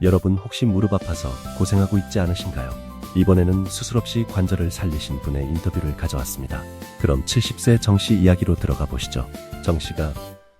여러분 혹시 무릎 아파서 고생하고 있지 않으신가요? 이번에는 수술 없이 관절을 살리신 분의 인터뷰를 가져왔습니다. 그럼 70세 정씨 이야기로 들어가 보시죠. 정씨가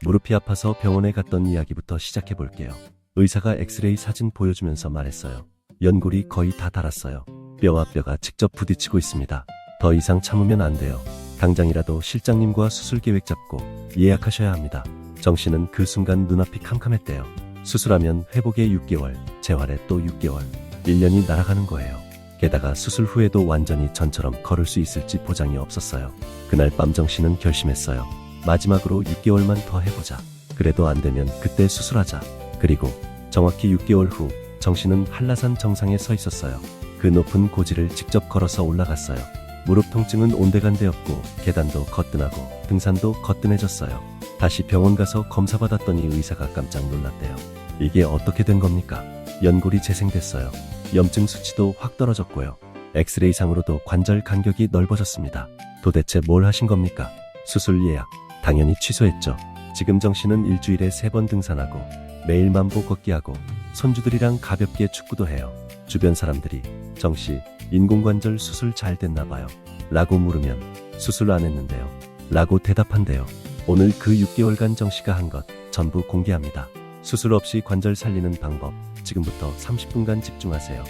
무릎이 아파서 병원에 갔던 이야기부터 시작해 볼게요. 의사가 엑스레이 사진 보여주면서 말했어요. 연골이 거의 다 닳았어요. 뼈와 뼈가 직접 부딪히고 있습니다. 더 이상 참으면 안 돼요. 당장이라도 실장님과 수술 계획 잡고 예약하셔야 합니다. 정씨는 그 순간 눈앞이 캄캄했대요. 수술하면 회복에 6개월, 재활에 또 6개월, 1년이 날아가는 거예요. 게다가 수술 후에도 완전히 전처럼 걸을 수 있을지 보장이 없었어요. 그날 밤 정씨는 결심했어요. 마지막으로 6개월만 더 해보자. 그래도 안 되면 그때 수술하자. 그리고 정확히 6개월 후 정씨는 한라산 정상에 서 있었어요. 그 높은 고지를 직접 걸어서 올라갔어요. 무릎 통증은 온데간데없고 계단도 거뜬하고 등산도 거뜬해졌어요. 다시 병원 가서 검사 받았더니 의사가 깜짝 놀랐대요. 이게 어떻게 된 겁니까? 연골이 재생됐어요. 염증 수치도 확 떨어졌고요. 엑스레이상으로도 관절 간격이 넓어졌습니다. 도대체 뭘 하신 겁니까? 수술 예약 당연히 취소했죠. 지금 정씨는 일주일에 3번 등산하고 매일 만보 걷기하고 손주들이랑 가볍게 축구도 해요. 주변 사람들이 정씨 인공관절 수술 잘 됐나 봐요 라고 물으면 수술 안 했는데요 라고 대답한대요. 오늘 그 6개월간 정씨가 한 것 전부 공개합니다. 수술 없이 관절 살리는 방법 지금부터 30분간 집중하세요.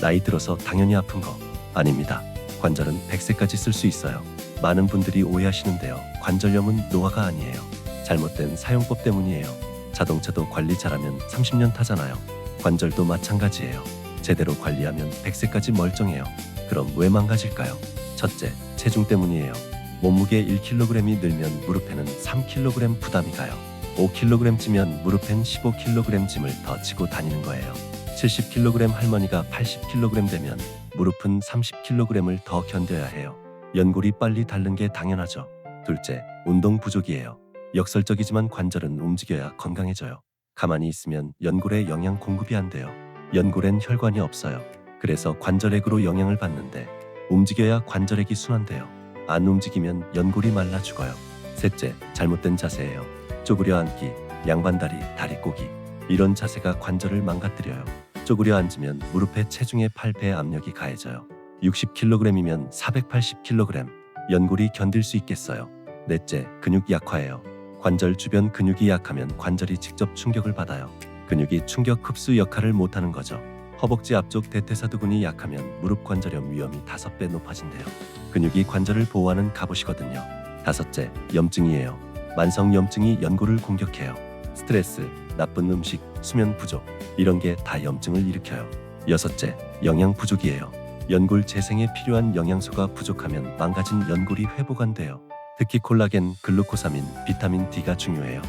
나이 들어서 당연히 아픈 거 아닙니다. 관절은 100세까지 쓸 수 있어요. 많은 분들이 오해하시는데요. 관절염은 노화가 아니에요. 잘못된 사용법 때문이에요. 자동차도 관리 잘하면 30년 타잖아요. 관절도 마찬가지예요. 제대로 관리하면 100세까지 멀쩡해요. 그럼 왜 망가질까요? 첫째, 체중 때문이에요. 몸무게 1kg이 늘면 무릎에는 3kg 부담이 가요. 5kg 찌면 무릎엔 15kg 짐을 더 지고 다니는 거예요. 70kg 할머니가 80kg 되면 무릎은 30kg을 더 견뎌야 해요. 연골이 빨리 닳는 게 당연하죠. 둘째, 운동 부족이에요. 역설적이지만 관절은 움직여야 건강해져요. 가만히 있으면 연골에 영양 공급이 안 돼요. 연골엔 혈관이 없어요. 그래서 관절액으로 영향을 받는데 움직여야 관절액이 순환돼요. 안 움직이면 연골이 말라 죽어요. 셋째, 잘못된 자세예요. 쪼그려 앉기, 양반다리, 다리 꼬기 이런 자세가 관절을 망가뜨려요. 쪼그려 앉으면 무릎에 체중에 8배의 압력이 가해져요. 60kg이면 480kg 연골이 견딜 수 있겠어요. 넷째, 근육 약화예요. 관절 주변 근육이 약하면 관절이 직접 충격을 받아요. 근육이 충격 흡수 역할을 못하는 거죠. 허벅지 앞쪽 대퇴사두근이 약하면 무릎 관절염 위험이 5배 높아진대요. 근육이 관절을 보호하는 갑옷이거든요. 다섯째, 염증이에요. 만성 염증이 연골을 공격해요. 스트레스, 나쁜 음식, 수면 부족 이런 게 다 염증을 일으켜요. 여섯째, 영양 부족이에요. 연골 재생에 필요한 영양소가 부족하면 망가진 연골이 회복 안 돼요. 특히 콜라겐, 글루코사민, 비타민 D가 중요해요.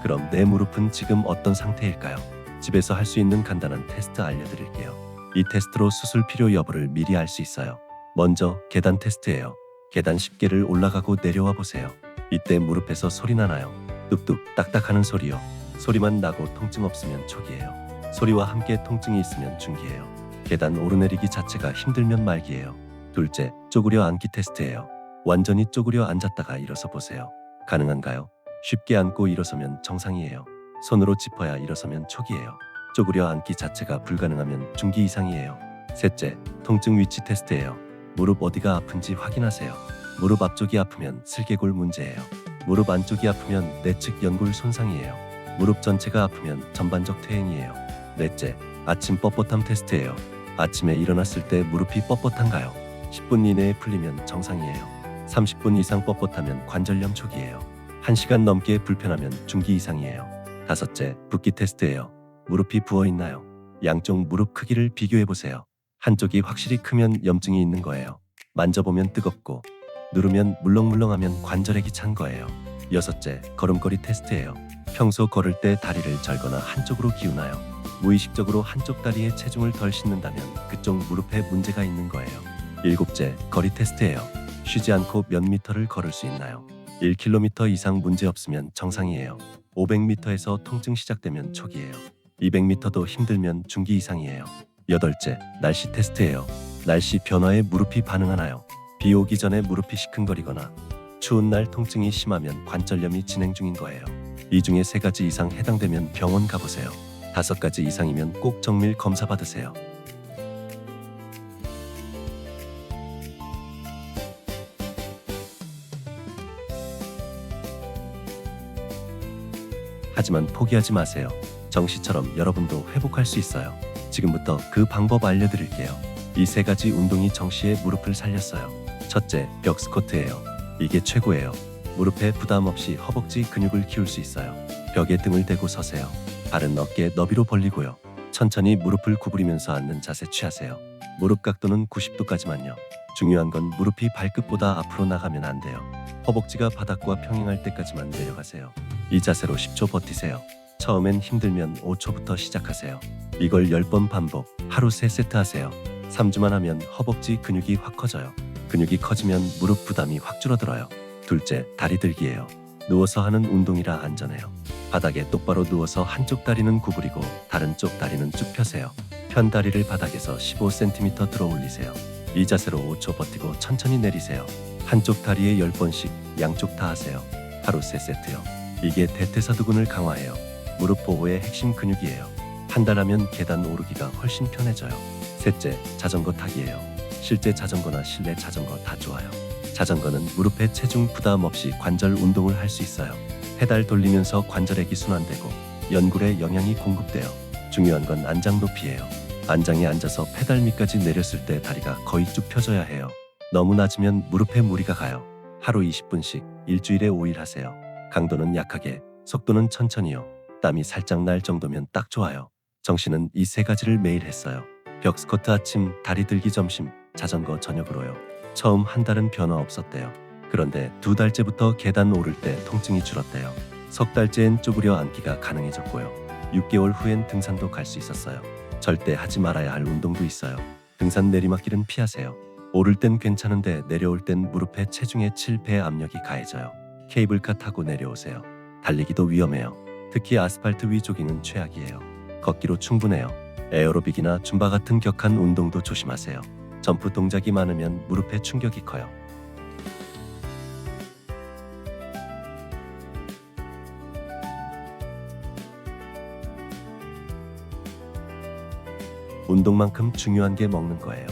그럼 내 무릎은 지금 어떤 상태일까요? 집에서 할 수 있는 간단한 테스트 알려드릴게요. 이 테스트로 수술 필요 여부를 미리 알 수 있어요. 먼저 계단 테스트예요. 계단 10개를 올라가고 내려와 보세요. 이때 무릎에서 소리 나나요? 뚝뚝 딱딱하는 소리요. 소리만 나고 통증 없으면 초기예요. 소리와 함께 통증이 있으면 중기예요. 계단 오르내리기 자체가 힘들면 말기예요. 둘째, 쪼그려 앉기 테스트예요. 완전히 쪼그려 앉았다가 일어서 보세요. 가능한가요? 쉽게 앉고 일어서면 정상이에요. 손으로 짚어야 일어서면 초기예요. 쪼그려 앉기 자체가 불가능하면 중기 이상이에요. 셋째, 통증 위치 테스트예요. 무릎 어디가 아픈지 확인하세요. 무릎 앞쪽이 아프면 슬개골 문제예요. 무릎 안쪽이 아프면 내측 연골 손상이에요. 무릎 전체가 아프면 전반적 퇴행이에요. 넷째, 아침 뻣뻣함 테스트예요. 아침에 일어났을 때 무릎이 뻣뻣한가요? 10분 이내에 풀리면 정상이에요. 30분 이상 뻣뻣하면 관절염 초기예요. 1시간 넘게 불편하면 중기 이상이에요. 다섯째, 붓기 테스트예요. 무릎이 부어있나요? 양쪽 무릎 크기를 비교해보세요. 한쪽이 확실히 크면 염증이 있는 거예요. 만져보면 뜨겁고 누르면 물렁물렁하면 관절액이 찬 거예요. 여섯째, 걸음걸이 테스트예요. 평소 걸을 때 다리를 절거나 한쪽으로 기우나요? 무의식적으로 한쪽 다리에 체중을 덜 싣는다면 그쪽 무릎에 문제가 있는 거예요. 일곱째, 거리 테스트예요. 쉬지 않고 몇 미터를 걸을 수 있나요? 1km 이상 문제 없으면 정상이에요. 500m에서 통증 시작되면 초기예요. 200m도 힘들면 중기 이상이에요. 여덟째, 날씨 테스트예요. 날씨 변화에 무릎이 반응하나요? 비 오기 전에 무릎이 시큰거리거나 추운 날 통증이 심하면 관절염이 진행 중인 거예요. 이 중에 3가지 이상 해당되면 병원 가보세요. 5가지 이상이면 꼭 정밀 검사 받으세요. 하지만 포기하지 마세요. 정씨처럼 여러분도 회복할 수 있어요. 지금부터 그 방법 알려드릴게요. 이 3가지 운동이 정씨의 무릎을 살렸어요. 첫째, 벽 스쿼트예요. 이게 최고예요. 무릎에 부담 없이 허벅지 근육을 키울 수 있어요. 벽에 등을 대고 서세요. 발은 어깨 너비로 벌리고요. 천천히 무릎을 구부리면서 앉는 자세 취하세요. 무릎 각도는 90도까지만요. 중요한 건 무릎이 발끝보다 앞으로 나가면 안 돼요. 허벅지가 바닥과 평행할 때까지만 내려가세요. 이 자세로 10초 버티세요. 처음엔 힘들면 5초부터 시작하세요. 이걸 10번 반복, 하루 3세트 하세요. 3주만 하면 허벅지 근육이 확 커져요. 근육이 커지면 무릎 부담이 확 줄어들어요. 둘째, 다리 들기예요. 누워서 하는 운동이라 안전해요. 바닥에 똑바로 누워서 한쪽 다리는 구부리고 다른 쪽 다리는 쭉 펴세요. 편 다리를 바닥에서 15cm 들어 올리세요. 이 자세로 5초 버티고 천천히 내리세요. 한쪽 다리에 10번씩 양쪽 다 하세요. 하루 3세트요. 이게 대퇴사두근을 강화해요. 무릎 보호의 핵심 근육이에요. 한 달 하면 계단 오르기가 훨씬 편해져요. 셋째, 자전거 타기예요. 실제 자전거나 실내 자전거 다 좋아요. 자전거는 무릎에 체중 부담 없이 관절 운동을 할 수 있어요. 페달 돌리면서 관절액이 순환되고 연골에 영양이 공급돼요. 중요한 건 안장 높이예요. 안장에 앉아서 페달 밑까지 내렸을 때 다리가 거의 쭉 펴져야 해요. 너무 낮으면 무릎에 무리가 가요. 하루 20분씩 일주일에 5일 하세요. 강도는 약하게, 속도는 천천히요. 땀이 살짝 날 정도면 딱 좋아요. 정씨는 이 3가지를 매일 했어요. 벽 스쿼트 아침, 다리 들기 점심, 자전거 저녁으로요. 처음 한 달은 변화 없었대요. 그런데 2달째부터 계단 오를 때 통증이 줄었대요. 3달째엔 쪼그려 앉기가 가능해졌고요. 6개월 후엔 등산도 갈 수 있었어요. 절대 하지 말아야 할 운동도 있어요. 등산 내리막길은 피하세요. 오를 땐 괜찮은데 내려올 땐 무릎에 체중의 7배 압력이 가해져요. 케이블카 타고 내려오세요. 달리기도 위험해요. 특히 아스팔트 위 조깅은 최악이에요. 걷기로 충분해요. 에어로빅이나 줌바 같은 격한 운동도 조심하세요. 점프 동작이 많으면 무릎에 충격이 커요. 운동만큼 중요한 게 먹는 거예요.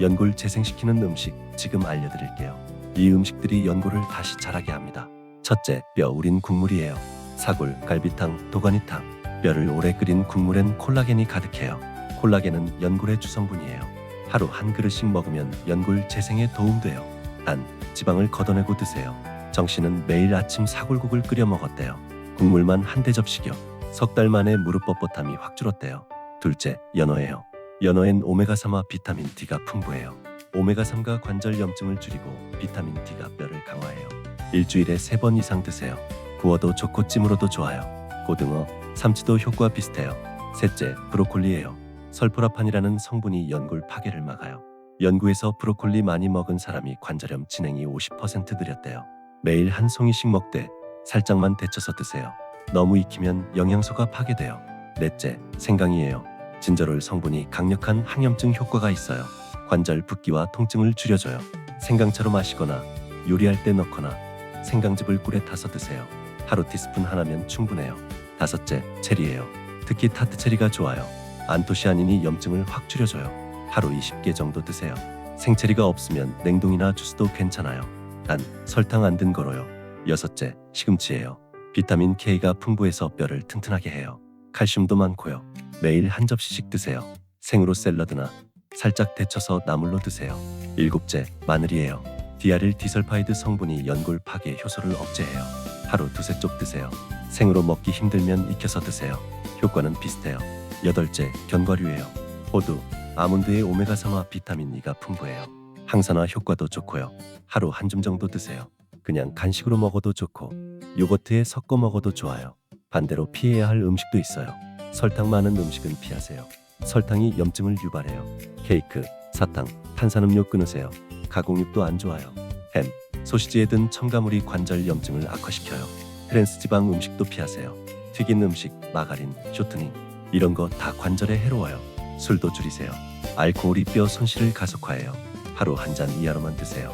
연골 재생시키는 음식 지금 알려드릴게요. 이 음식들이 연골을 다시 자라게 합니다. 첫째, 뼈 우린 국물이에요. 사골, 갈비탕, 도가니탕. 뼈를 오래 끓인 국물엔 콜라겐이 가득해요. 콜라겐은 연골의 주성분이에요. 하루 한 그릇씩 먹으면 연골 재생에 도움돼요. 단, 지방을 걷어내고 드세요. 정씨는 매일 아침 사골국을 끓여 먹었대요. 국물만 한 대접시요. 3달 만에 무릎 뻣뻣함이 확 줄었대요. 둘째, 연어예요. 연어엔 오메가3와 비타민 D가 풍부해요. 오메가3가 관절 염증을 줄이고 비타민 D가 뼈를 강화해요. 일주일에 3번 이상 드세요. 구워도 좋고 찜으로도 좋아요. 고등어, 삼치도 효과 비슷해요. 셋째, 브로콜리예요. 설포라판이라는 성분이 연골 파괴를 막아요. 연구에서 브로콜리 많이 먹은 사람이 관절염 진행이 50% 느렸대요. 매일 한 송이씩 먹되 살짝만 데쳐서 드세요. 너무 익히면 영양소가 파괴돼요. 넷째, 생강이에요. 진저롤 성분이 강력한 항염증 효과가 있어요. 관절 붓기와 통증을 줄여줘요. 생강차로 마시거나 요리할 때 넣거나 생강즙을 꿀에 타서 드세요. 하루 티스푼 하나면 충분해요. 다섯째, 체리예요. 특히 타트 체리가 좋아요. 안토시아닌이 염증을 확 줄여줘요. 하루 20개 정도 드세요. 생체리가 없으면 냉동이나 주스도 괜찮아요. 단, 설탕 안 든 거로요. 여섯째, 시금치예요. 비타민 K가 풍부해서 뼈를 튼튼하게 해요. 칼슘도 많고요. 매일 한 접시씩 드세요. 생으로 샐러드나 살짝 데쳐서 나물로 드세요. 일곱째, 마늘이에요. 디아릴 디설파이드 성분이 연골 파괴 효소를 억제해요. 하루 2-3쪽 드세요. 생으로 먹기 힘들면 익혀서 드세요. 효과는 비슷해요. 여덟째, 견과류예요. 호두, 아몬드의 오메가3와 비타민 E가 풍부해요. 항산화 효과도 좋고요. 하루 한 줌 정도 드세요. 그냥 간식으로 먹어도 좋고 요거트에 섞어 먹어도 좋아요. 반대로 피해야 할 음식도 있어요. 설탕 많은 음식은 피하세요. 설탕이 염증을 유발해요. 케이크, 사탕, 탄산음료 끊으세요. 가공육도 안 좋아요. 햄, 소시지에 든 첨가물이 관절 염증을 악화시켜요. 트랜스 지방 음식도 피하세요. 튀긴 음식, 마가린, 쇼트닝. 이런 거 다 관절에 해로워요. 술도 줄이세요. 알코올이 뼈 손실을 가속화해요. 하루 한 잔 이하로만 드세요.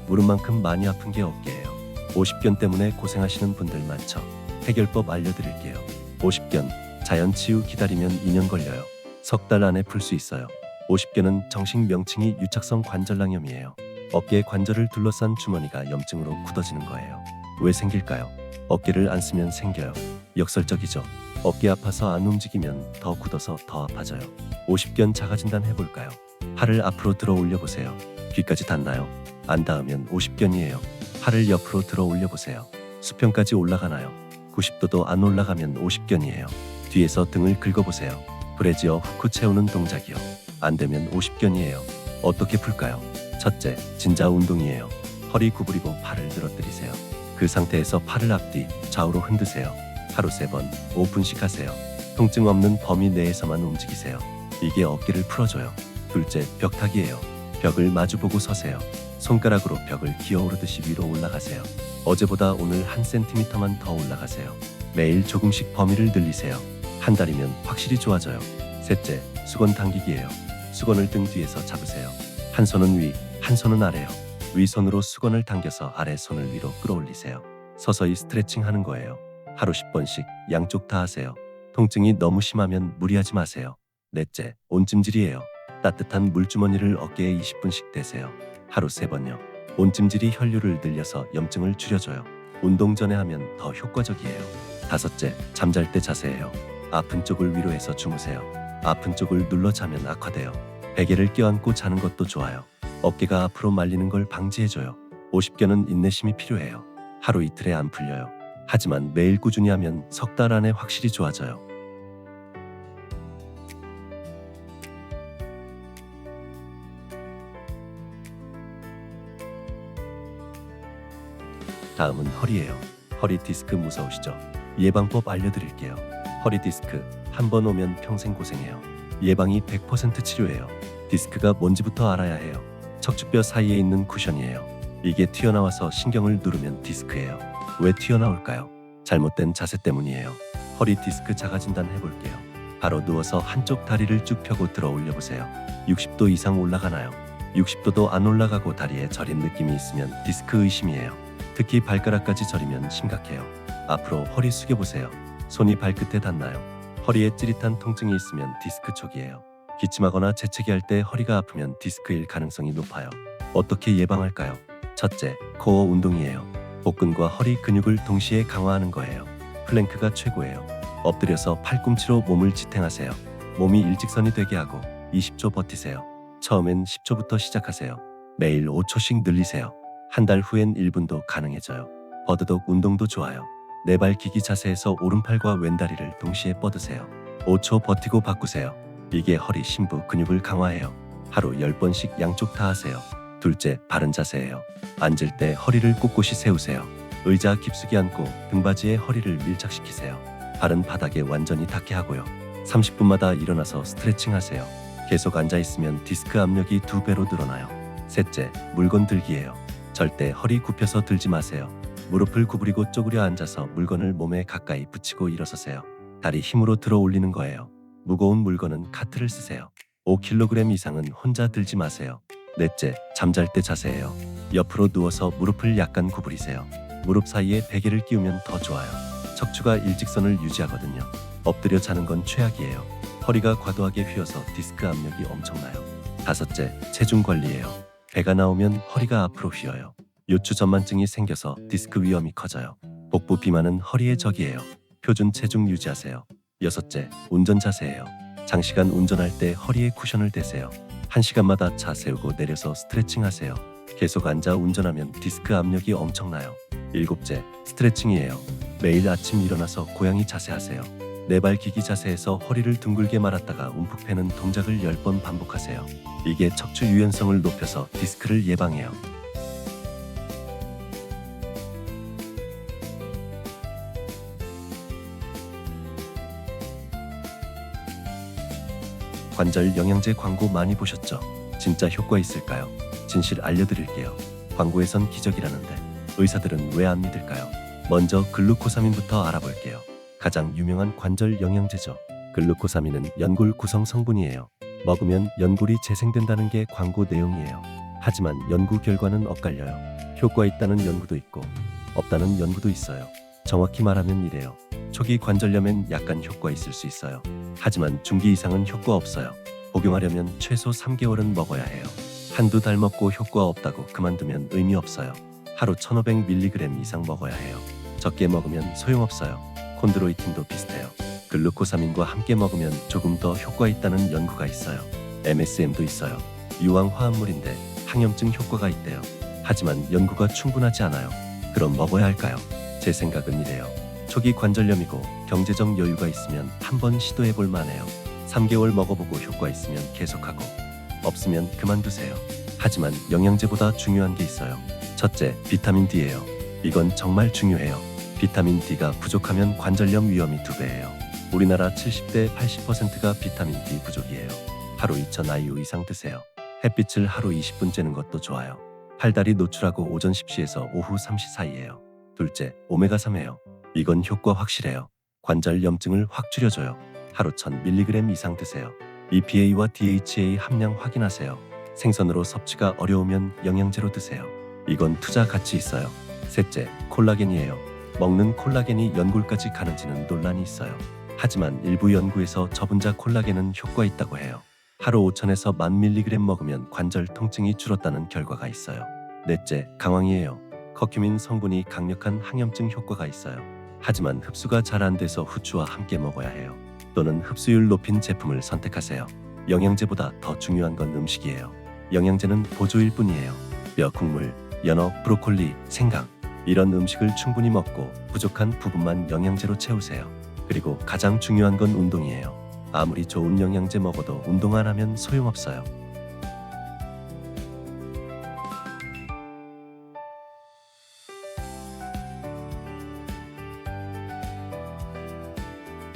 무릎만큼 많이 아픈 게 어깨예요. 오십견 때문에 고생하시는 분들 많죠. 해결법 알려드릴게요. 오십견, 자연치유 기다리면 2년 걸려요. 석 달 안에 풀 수 있어요. 오십견은 정식 명칭이 유착성 관절낭염이에요. 어깨 관절을 둘러싼 주머니가 염증으로 굳어지는 거예요. 왜 생길까요? 어깨를 안 쓰면 생겨요. 역설적이죠. 어깨 아파서 안 움직이면 더 굳어서 더 아파져요. 오십견 자가진단 해볼까요? 팔을 앞으로 들어 올려보세요. 귀까지 닿나요? 안 닿으면 오십견이에요. 팔을 옆으로 들어 올려보세요. 수평까지 올라가나요? 90도도 안 올라가면 오십견이에요. 뒤에서 등을 긁어보세요. 브래지어 후크 채우는 동작이요. 안 되면 오십견이에요. 어떻게 풀까요? 첫째, 진자 운동이에요. 허리 구부리고 팔을 늘어뜨리세요. 그 상태에서 팔을 앞뒤, 좌우로 흔드세요. 하루 3번, 5분씩 하세요. 통증 없는 범위 내에서만 움직이세요. 이게 어깨를 풀어줘요. 둘째, 벽타기예요. 벽을 마주보고 서세요. 손가락으로 벽을 기어오르듯이 위로 올라가세요. 어제보다 오늘 한 센티미터만 더 올라가세요. 매일 조금씩 범위를 늘리세요. 한 달이면 확실히 좋아져요. 셋째, 수건 당기기예요. 수건을 등 뒤에서 잡으세요. 한 손은 위, 한 손은 아래요. 위손으로 수건을 당겨서 아래 손을 위로 끌어올리세요. 서서히 스트레칭 하는 거예요. 하루 10번씩 양쪽 다 하세요. 통증이 너무 심하면 무리하지 마세요. 넷째, 온찜질이에요. 따뜻한 물주머니를 어깨에 20분씩 대세요. 하루 3번요. 온찜질이 혈류를 늘려서 염증을 줄여줘요. 운동 전에 하면 더 효과적이에요. 다섯째, 잠잘 때 자세예요. 아픈 쪽을 위로 해서 주무세요. 아픈 쪽을 눌러 자면 악화돼요. 베개를 껴안고 자는 것도 좋아요. 어깨가 앞으로 말리는 걸 방지해줘요. 오십견은 인내심이 필요해요. 하루 이틀에 안 풀려요. 하지만 매일 꾸준히 하면 석 달 안에 확실히 좋아져요. 다음은 허리예요. 허리 디스크 무서우시죠? 예방법 알려드릴게요. 허리 디스크 한 번 오면 평생 고생해요. 예방이 100% 치료예요. 디스크가 뭔지부터 알아야 해요. 척추뼈 사이에 있는 쿠션이에요. 이게 튀어나와서 신경을 누르면 디스크예요. 왜 튀어나올까요? 잘못된 자세 때문이에요. 허리 디스크 자가진단 해볼게요. 바로 누워서 한쪽 다리를 쭉 펴고 들어 올려보세요. 60도 이상 올라가나요? 60도도 안 올라가고 다리에 저린 느낌이 있으면 디스크 의심이에요. 특히 발가락까지 저리면 심각해요. 앞으로 허리 숙여보세요. 손이 발끝에 닿나요? 허리에 찌릿한 통증이 있으면 디스크 쪽이에요. 기침하거나 재채기할 때 허리가 아프면 디스크일 가능성이 높아요. 어떻게 예방할까요? 첫째, 코어 운동이에요. 복근과 허리 근육을 동시에 강화하는 거예요. 플랭크가 최고예요. 엎드려서 팔꿈치로 몸을 지탱하세요. 몸이 일직선이 되게 하고 20초 버티세요. 처음엔 10초부터 시작하세요. 매일 5초씩 늘리세요. 한 달 후엔 1분도 가능해져요. 버드독 운동도 좋아요. 네발 기기 자세에서 오른팔과 왼다리를 동시에 뻗으세요. 5초 버티고 바꾸세요. 이게 허리 심부 근육을 강화해요. 하루 10번씩 양쪽 다 하세요. 둘째, 바른 자세예요. 앉을 때 허리를 꼿꼿이 세우세요. 의자 깊숙이 앉고 등받이에 허리를 밀착시키세요. 발은 바닥에 완전히 닿게 하고요. 30분마다 일어나서 스트레칭 하세요. 계속 앉아있으면 디스크 압력이 2배로 늘어나요. 셋째, 물건 들기예요. 절대 허리 굽혀서 들지 마세요. 무릎을 구부리고 쪼그려 앉아서 물건을 몸에 가까이 붙이고 일어서세요. 다리 힘으로 들어 올리는 거예요. 무거운 물건은 카트를 쓰세요. 5kg 이상은 혼자 들지 마세요. 넷째, 잠잘 때 자세예요. 옆으로 누워서 무릎을 약간 구부리세요. 무릎 사이에 베개를 끼우면 더 좋아요. 척추가 일직선을 유지하거든요. 엎드려 자는 건 최악이에요. 허리가 과도하게 휘어서 디스크 압력이 엄청나요. 다섯째, 체중 관리예요. 배가 나오면 허리가 앞으로 휘어요. 요추 전만증이 생겨서 디스크 위험이 커져요. 복부 비만은 허리의 적이에요. 표준 체중 유지하세요. 여섯째, 운전 자세예요. 장시간 운전할 때 허리에 쿠션을 대세요. 1시간마다 차 세우고 내려서 스트레칭 하세요. 계속 앉아 운전하면 디스크 압력이 엄청나요. 일곱째, 스트레칭이에요. 매일 아침 일어나서 고양이 자세 하세요. 네발 기기 자세에서 허리를 둥글게 말았다가 움푹 패는 동작을 10번 반복하세요. 이게 척추 유연성을 높여서 디스크를 예방해요. 관절 영양제 광고 많이 보셨죠? 진짜 효과 있을까요? 진실 알려드릴게요. 광고에선 기적이라는데 의사들은 왜 안 믿을까요? 먼저 글루코사민부터 알아볼게요. 가장 유명한 관절 영양제죠. 글루코사민은 연골 구성 성분이에요. 먹으면 연골이 재생된다는 게 광고 내용이에요. 하지만 연구 결과는 엇갈려요. 효과 있다는 연구도 있고 없다는 연구도 있어요. 정확히 말하면 이래요. 초기 관절염엔 약간 효과 있을 수 있어요. 하지만 중기 이상은 효과 없어요. 복용하려면 최소 3개월은 먹어야 해요. 한두 달 먹고 효과 없다고 그만두면 의미 없어요. 하루 1500mg 이상 먹어야 해요. 적게 먹으면 소용없어요. 콘드로이틴도 비슷해요. 글루코사민과 함께 먹으면 조금 더 효과 있다는 연구가 있어요. MSM도 있어요. 유황 화합물인데 항염증 효과가 있대요. 하지만 연구가 충분하지 않아요. 그럼 먹어야 할까요? 제 생각은 이래요. 초기 관절염이고 경제적 여유가 있으면 한번 시도해 볼 만해요. 3개월 먹어보고 효과 있으면 계속하고 없으면 그만두세요. 하지만 영양제보다 중요한 게 있어요. 첫째, 비타민 D예요. 이건 정말 중요해요. 비타민 D가 부족하면 관절염 위험이 2배예요. 우리나라 70대 80%가 비타민 D 부족이에요. 하루 2000 IU 이상 드세요. 햇빛을 하루 20분 쬐는 것도 좋아요. 팔다리 노출하고 오전 10시에서 오후 3시 사이예요. 둘째, 오메가3예요. 이건 효과 확실해요. 관절 염증을 확 줄여줘요. 하루 1000mg 이상 드세요. EPA와 DHA 함량 확인하세요. 생선으로 섭취가 어려우면 영양제로 드세요. 이건 투자 가치 있어요. 셋째, 콜라겐이에요. 먹는 콜라겐이 연골까지 가는지는 논란이 있어요. 하지만 일부 연구에서 저분자 콜라겐은 효과 있다고 해요. 하루 5000에서 1000mg 먹으면 관절 통증이 줄었다는 결과가 있어요. 넷째, 강황이에요. 커큐민 성분이 강력한 항염증 효과가 있어요. 하지만 흡수가 잘 안 돼서 후추와 함께 먹어야 해요. 또는 흡수율 높인 제품을 선택하세요. 영양제보다 더 중요한 건 음식이에요. 영양제는 보조일 뿐이에요. 뼈, 국물, 연어, 브로콜리, 생강 이런 음식을 충분히 먹고 부족한 부분만 영양제로 채우세요. 그리고 가장 중요한 건 운동이에요. 아무리 좋은 영양제 먹어도 운동 안 하면 소용없어요.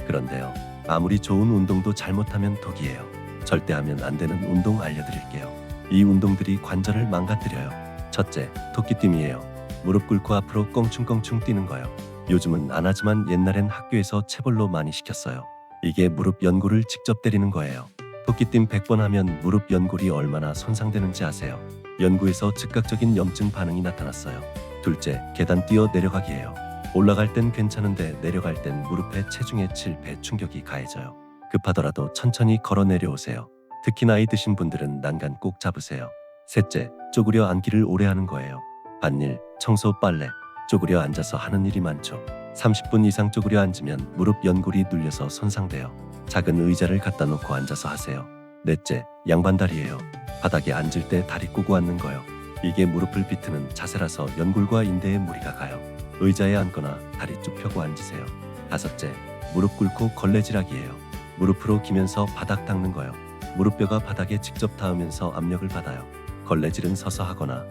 그런데요, 아무리 좋은 운동도 잘못하면 독이에요. 절대 하면 안 되는 운동 알려드릴게요. 이 운동들이 관절을 망가뜨려요. 첫째, 토끼뛰기예요. 무릎 꿇고 앞으로 껑충껑충 뛰는 거요. 요즘은 안 하지만 옛날엔 학교에서 체벌로 많이 시켰어요. 이게 무릎 연골을 직접 때리는 거예요. 토끼띠 100번 하면 무릎 연골이 얼마나 손상되는지 아세요? 연구에서 즉각적인 염증 반응이 나타났어요. 둘째, 계단 뛰어 내려가기예요. 올라갈 땐 괜찮은데 내려갈 땐 무릎에 체중의 7배 충격이 가해져요. 급하더라도 천천히 걸어 내려오세요. 특히 나이 드신 분들은 난간 꼭 잡으세요. 셋째, 쪼그려 앉기를 오래 하는 거예요. 밭일, 청소, 빨래, 쪼그려 앉아서 하는 일이 많죠. 30분 이상 쪼그려 앉으면 무릎 연골이 눌려서 손상돼요. 작은 의자를 갖다 놓고 앉아서 하세요. 넷째, 양반다리예요. 바닥에 앉을 때 다리 꼬고 앉는 거요. 이게 무릎을 비트는 자세라서 연골과 인대에 무리가 가요. 의자에 앉거나 다리 쭉 펴고 앉으세요. 다섯째, 무릎 꿇고 걸레질하기예요. 무릎으로 기면서 바닥 닦는 거요. 무릎뼈가 바닥에 직접 닿으면서 압력을 받아요. 걸레질은 서서 하거나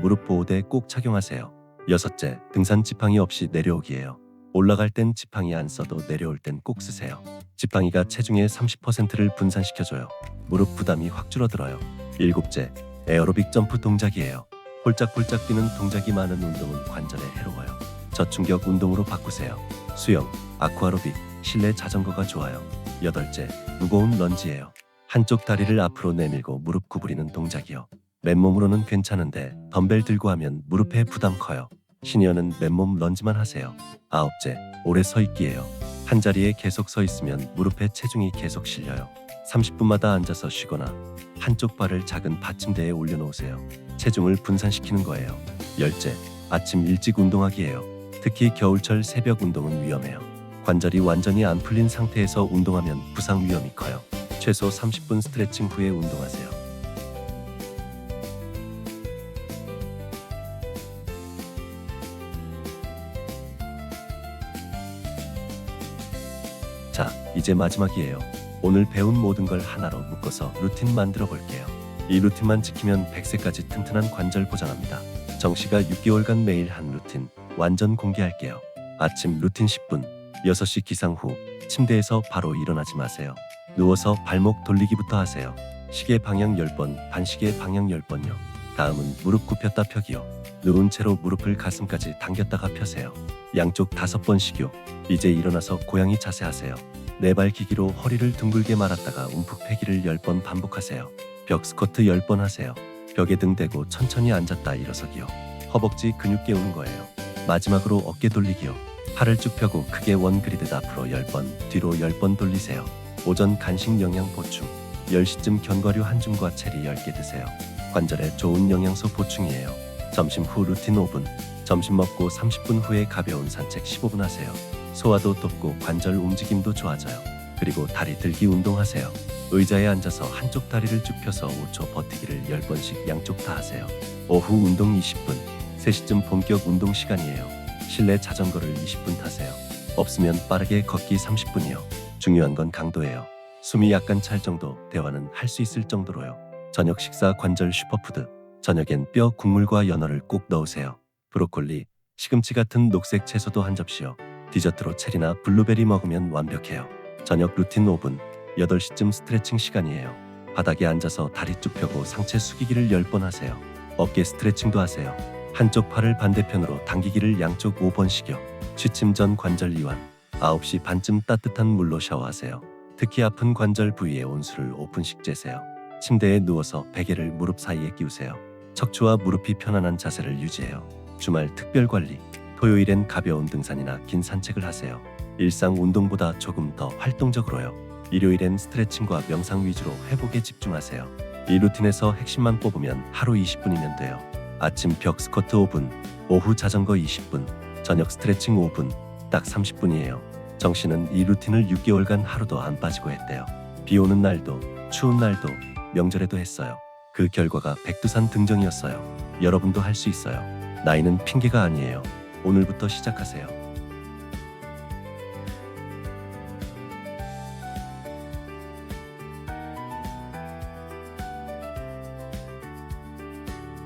무릎 보호대 꼭 착용하세요. 여섯째, 등산 지팡이 없이 내려오기예요. 올라갈 땐 지팡이 안 써도 내려올 땐 꼭 쓰세요. 지팡이가 체중의 30%를 분산시켜줘요. 무릎 부담이 확 줄어들어요. 일곱째, 에어로빅 점프 동작이에요. 홀짝홀짝 뛰는 동작이 많은 운동은 관절에 해로워요. 저충격 운동으로 바꾸세요. 수영, 아쿠아로빅, 실내 자전거가 좋아요. 여덟째, 무거운 런지예요. 한쪽 다리를 앞으로 내밀고 무릎 구부리는 동작이요. 맨몸으로는 괜찮은데 덤벨 들고 하면 무릎에 부담 커요. 시니어는 맨몸 런지만 하세요. 아홉째, 오래 서 있기예요. 한 자리에 계속 서 있으면 무릎에 체중이 계속 실려요. 30분마다 앉아서 쉬거나 한쪽 발을 작은 받침대에 올려놓으세요. 체중을 분산시키는 거예요. 열째, 아침 일찍 운동하기예요. 특히 겨울철 새벽 운동은 위험해요. 관절이 완전히 안 풀린 상태에서 운동하면 부상 위험이 커요. 최소 30분 스트레칭 후에 운동하세요. 자, 이제 마지막이에요. 오늘 배운 모든 걸 하나로 묶어서 루틴 만들어 볼게요. 이 루틴만 지키면 100세까지 튼튼한 관절 보장합니다. 정씨가 6개월간 매일 한 루틴 완전 공개할게요. 아침 루틴 10분, 6시 기상 후 침대에서 바로 일어나지 마세요. 누워서 발목 돌리기부터 하세요. 시계 방향 10번, 반시계 방향 10번요. 다음은 무릎 굽혔다 펴기요. 누운 채로 무릎을 가슴까지 당겼다가 펴세요. 양쪽 5번씩요. 이제 일어나서 고양이 자세 하세요. 네 발 기기로 허리를 둥글게 말았다가 움푹 패기를 10번 반복하세요. 벽 스쿼트 10번 하세요. 벽에 등 대고 천천히 앉았다 일어서기요. 허벅지 근육 깨우는 거예요. 마지막으로 어깨 돌리기요. 팔을 쭉 펴고 크게 원 그리듯 앞으로 10번, 뒤로 10번 돌리세요. 오전 간식 영양 보충. 10시쯤 견과류 한 줌과 체리 10개 드세요. 관절에 좋은 영양소 보충이에요. 점심 후 루틴 5분. 점심 먹고 30분 후에 가벼운 산책 15분 하세요. 소화도 돕고 관절 움직임도 좋아져요. 그리고 다리 들기 운동하세요. 의자에 앉아서 한쪽 다리를 쭉 펴서 5초 버티기를 10번씩 양쪽 다 하세요. 오후 운동 20분. 3시쯤 본격 운동 시간이에요. 실내 자전거를 20분 타세요. 없으면 빠르게 걷기 30분이요. 중요한 건 강도예요. 숨이 약간 찰 정도, 대화는 할 수 있을 정도로요. 저녁 식사 관절 슈퍼푸드. 저녁엔 뼈 국물과 연어를 꼭 넣으세요. 브로콜리, 시금치 같은 녹색 채소도 한 접시요. 디저트로 체리나 블루베리 먹으면 완벽해요. 저녁 루틴 5분. 8시쯤 스트레칭 시간이에요. 바닥에 앉아서 다리 쭉 펴고 상체 숙이기를 10번 하세요. 어깨 스트레칭도 하세요. 한쪽 팔을 반대편으로 당기기를 양쪽 5번씩요. 취침 전 관절 이완. 9시 반쯤 따뜻한 물로 샤워하세요. 특히 아픈 관절 부위에 온수를 5분씩 쬐세요. 침대에 누워서 베개를 무릎 사이에 끼우세요. 척추와 무릎이 편안한 자세를 유지해요. 주말 특별 관리. 토요일엔 가벼운 등산이나 긴 산책을 하세요. 일상 운동보다 조금 더 활동적으로요. 일요일엔 스트레칭과 명상 위주로 회복에 집중하세요. 이 루틴에서 핵심만 뽑으면 하루 20분이면 돼요. 아침 벽 스쿼트 5분, 오후 자전거 20분, 저녁 스트레칭 5분, 딱 30분이에요. 정씨는 이 루틴을 6개월간 하루도 안 빠지고 했대요. 비 오는 날도, 추운 날도, 명절에도 했어요. 그 결과가 백두산 등정이었어요. 여러분도 할 수 있어요. 나이는 핑계가 아니에요. 오늘부터 시작하세요.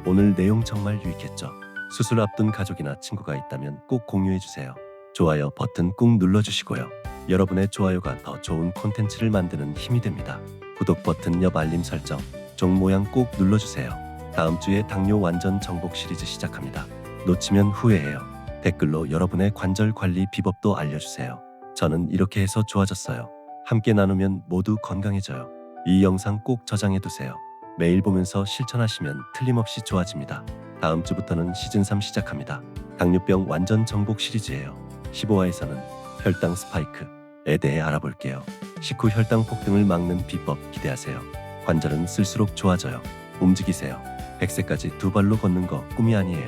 오늘 내용 정말 유익했죠? 수술 앞둔 가족이나 친구가 있다면 꼭 공유해주세요. 좋아요 버튼 꾹 눌러주시고요. 여러분의 좋아요가 더 좋은 콘텐츠를 만드는 힘이 됩니다. 구독 버튼 옆 알림 설정, 종 모양 꼭 눌러주세요. 다음 주에 당뇨 완전 정복 시리즈 시작합니다. 놓치면 후회해요. 댓글로 여러분의 관절 관리 비법도 알려주세요. 저는 이렇게 해서 좋아졌어요. 함께 나누면 모두 건강해져요. 이 영상 꼭 저장해두세요. 매일 보면서 실천하시면 틀림없이 좋아집니다. 다음 주부터는 시즌3 시작합니다. 당뇨병 완전 정복 시리즈예요. 15화에서는 혈당 스파이크에 대해 알아볼게요. 식후 혈당 폭등을 막는 비법 기대하세요. 관절은 쓸수록 좋아져요. 움직이세요. 100세까지 두 발로 걷는 거 꿈이 아니에요.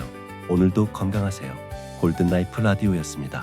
오늘도 건강하세요. 골든라이프 라디오였습니다.